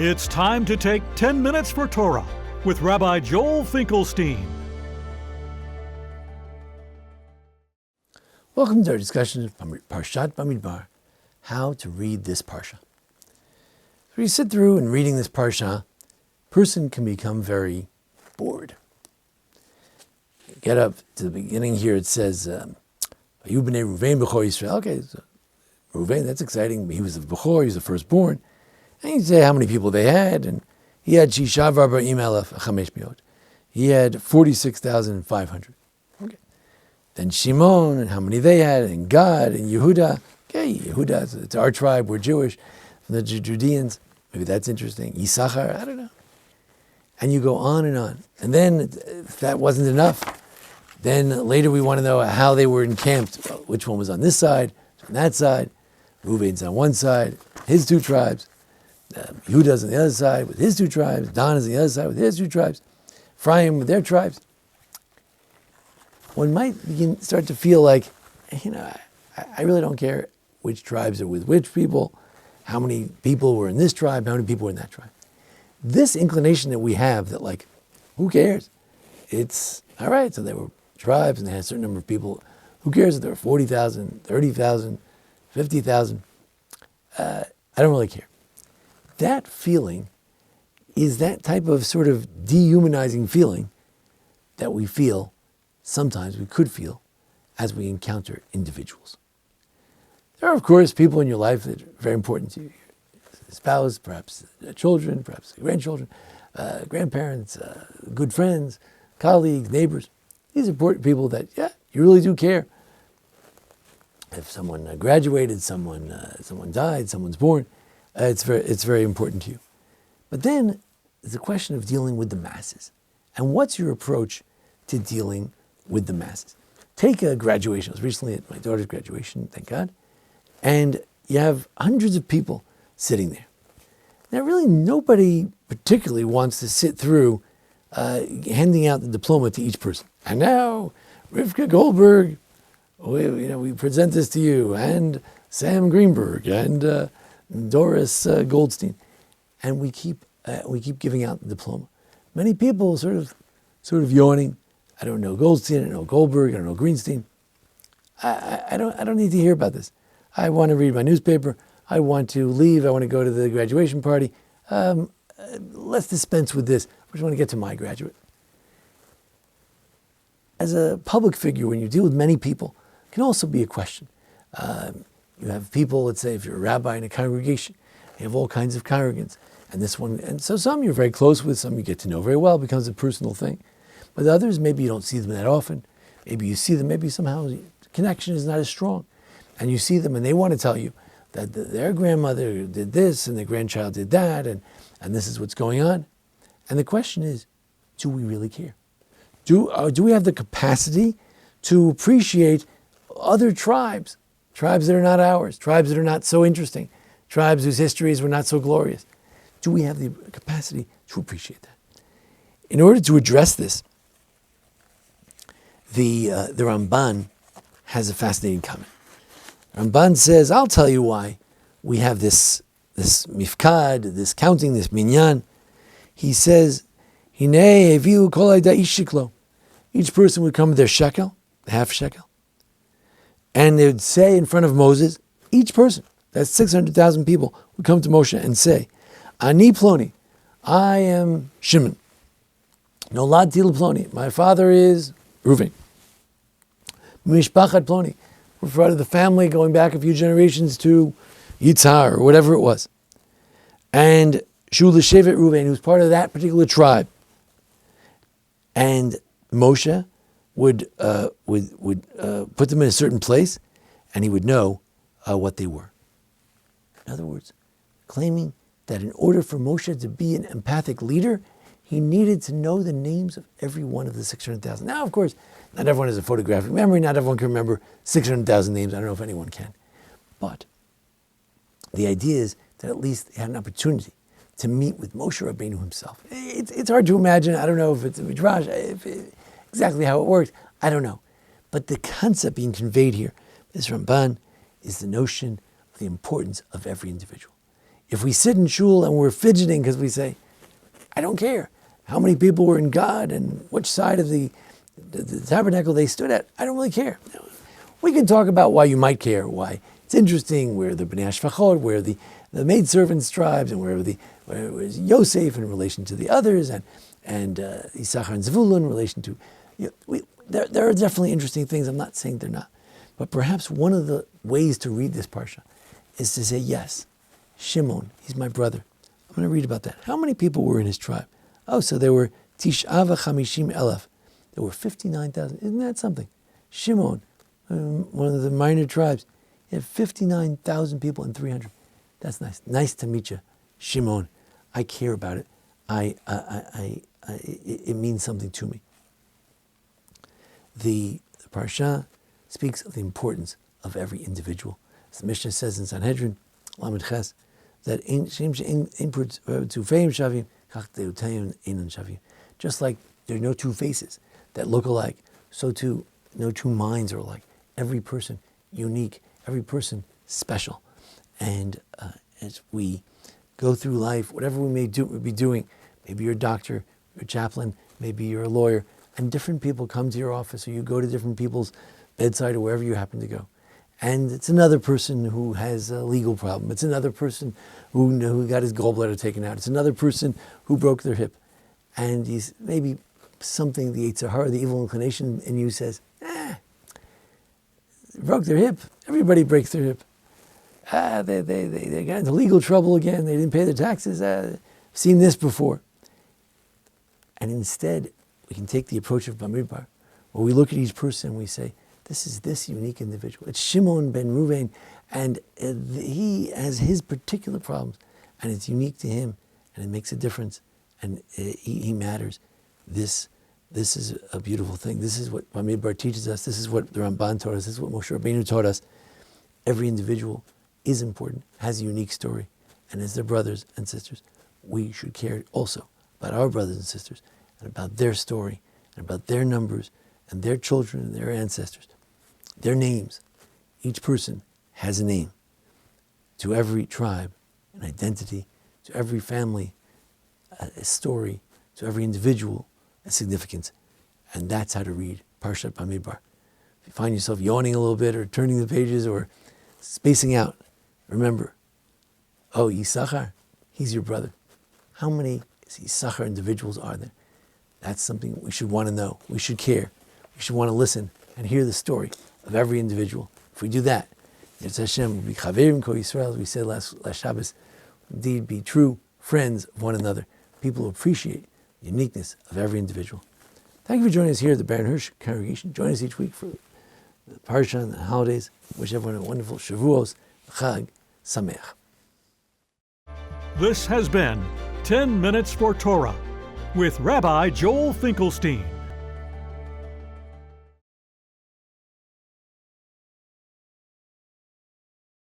It's time to take 10 minutes for Torah with Rabbi Joel Finkelstein. Welcome to our discussion of Parashat Bamidbar, how to read this Parsha. So you sit through and reading this Parsha, a person can become very bored. Get up to the beginning here, it says, Vayu b'nei Ruvain b'chor Yisrael. Okay, so Ruvain, that's exciting. He was the b'chor, he was the firstborn. And you say how many people they had, and he had Shishav Arba'im Elef Chamesh Miot. He had 46,500. Okay. Then Shimon, and how many they had, and Gad, and Yehuda. Okay, Yehuda, it's our tribe, we're Jewish, from the Judeans. Maybe that's interesting. Yisachar, I don't know. And you go on. And then, if that wasn't enough, then later we want to know how they were encamped. Well, which one was on this side, on that side. Reuven's on one side, his two tribes. Yehuda's on the other side with his two tribes. Dan is on the other side with his two tribes. Ephraim with their tribes. One might start to feel like, I really don't care which tribes are with which people, how many people were in this tribe, how many people were in that tribe. This inclination that we have that who cares? It's, all right, so there were tribes and they had a certain number of people. Who cares if there were 40,000, 30,000, 50,000? I don't really care. That feeling is that type of sort of dehumanizing feeling that we feel, sometimes we could feel, as we encounter individuals. There are, of course, people in your life that are very important to you. A spouse, perhaps children, perhaps grandchildren, grandparents, good friends, colleagues, neighbors. These are important people that, you really do care. If someone graduated, someone died, someone's born, it's very important to you. But then there's a question of dealing with the masses. And what's your approach to dealing with the masses? Take a graduation. I was recently at my daughter's graduation, thank God. And you have hundreds of people sitting there. Now, really, nobody particularly wants to sit through handing out the diploma to each person. And now, Rivka Goldberg, we present this to you, and Sam Greenberg, and Doris Goldstein, and we keep giving out the diploma. Many people sort of yawning. I don't know Goldstein. I don't know Goldberg. I don't know Greenstein. I don't need to hear about this. I want to read my newspaper. I want to leave. I want to go to the graduation party. Let's dispense with this. I just want to get to my graduate. As a public figure, when you deal with many people, it can also be a question. You have people, let's say if you're a rabbi in a congregation, you have all kinds of congregants. And so some you're very close with, some you get to know very well, it becomes a personal thing. But others, maybe you don't see them that often. Maybe you see them, maybe somehow the connection is not as strong. And you see them and they want to tell you that their grandmother did this and their grandchild did that, and this is what's going on. And the question is, do we really care? Do we have the capacity to appreciate other tribes that are not ours, tribes that are not so interesting, tribes whose histories were not so glorious? Do we have the capacity to appreciate that? In order to address this, the Ramban has a fascinating comment. Ramban says, I'll tell you why we have this mifkad, this counting, this minyan. He says, Hinei heviu kol hayda ish shiklo. Each person would come with their shekel, half shekel. And they would say in front of Moses, each person, that's 600,000 people, would come to Moshe and say, Ani Ploni, I am Shimon. Noladti Ploni, my father is Reuven. Mishpachat Ploni, we're part of the family going back a few generations to Yitzhar, or whatever it was. And Shul Shevet Reuven, who's part of that particular tribe. And Moshe would put them in a certain place, and he would know what they were. In other words, claiming that in order for Moshe to be an empathic leader, he needed to know the names of every one of the 600,000. Now, of course, not everyone has a photographic memory. Not everyone can remember 600,000 names. I don't know if anyone can. But the idea is that at least they had an opportunity to meet with Moshe Rabbeinu himself. It's hard to imagine. I don't know if it's a midrash, exactly how it works. I don't know. But the concept being conveyed here, this Ramban, is the notion of the importance of every individual. If we sit in shul and we're fidgeting because we say, I don't care how many people were in God and which side of the tabernacle they stood at, I don't really care. We can talk about why you might care, why it's interesting, where the Bnei Shfachot, where the maidservants tribes, and where it was Yosef in relation to the others, and Issachar and Zvulun in relation to, there are definitely interesting things. I'm not saying they're not. But perhaps one of the ways to read this Parsha is to say, yes, Shimon, he's my brother. I'm going to read about that. How many people were in his tribe? Oh, so there were Tish'a v'chamishim elef. There were 59,000. Isn't that something? Shimon, one of the minor tribes, he had 59,000 people and 300. That's nice. Nice to meet you, Shimon. I care about it. It means something to me. The Parsha speaks of the importance of every individual. As the Mishnah says in Sanhedrin, Lamed Ches, that just like there are no two faces that look alike, so too no two minds are alike. Every person unique, every person special. And as we go through life, whatever we may be doing, maybe you're a doctor, you're a chaplain, maybe you're a lawyer, and different people come to your office, or you go to different people's bedside, or wherever you happen to go. And it's another person who has a legal problem. It's another person who got his gallbladder taken out. It's another person who broke their hip. And he's maybe something, the Yetzer Hara, the evil inclination in you says, broke their hip. Everybody breaks their hip. They got into legal trouble again. They didn't pay their taxes. I've seen this before. And instead, we can take the approach of Bamidbar, where we look at each person and we say, this is this unique individual. It's Shimon ben Ruvain, and he has his particular problems, and it's unique to him, and it makes a difference, and he matters. This is a beautiful thing. This is what Bamidbar teaches us. This is what the Ramban taught us. This is what Moshe Rabbeinu taught us. Every individual is important, has a unique story, and as their brothers and sisters, we should care also about our brothers and sisters, and about their story, and about their numbers, and their children, and their ancestors. Their names. Each person has a name. To every tribe, an identity. To every family, a story. To every individual, a significance. And that's how to read Parshat Bamidbar. If you find yourself yawning a little bit, or turning the pages, or spacing out, remember, Issachar, he's your brother. How many Issachar individuals are there? That's something we should want to know. We should care. We should want to listen and hear the story of every individual. If we do that, Yetz Hashem will be Chaverim Kol Yisrael, as we said last Shabbos, indeed be true friends of one another, people who appreciate the uniqueness of every individual. Thank you for joining us here at the Baron Hirsch congregation. Join us each week for the Parasha and the holidays. Wish everyone a wonderful Shavuos, Chag Sameach. This has been 10 Minutes for Torah with Rabbi Joel Finkelstein.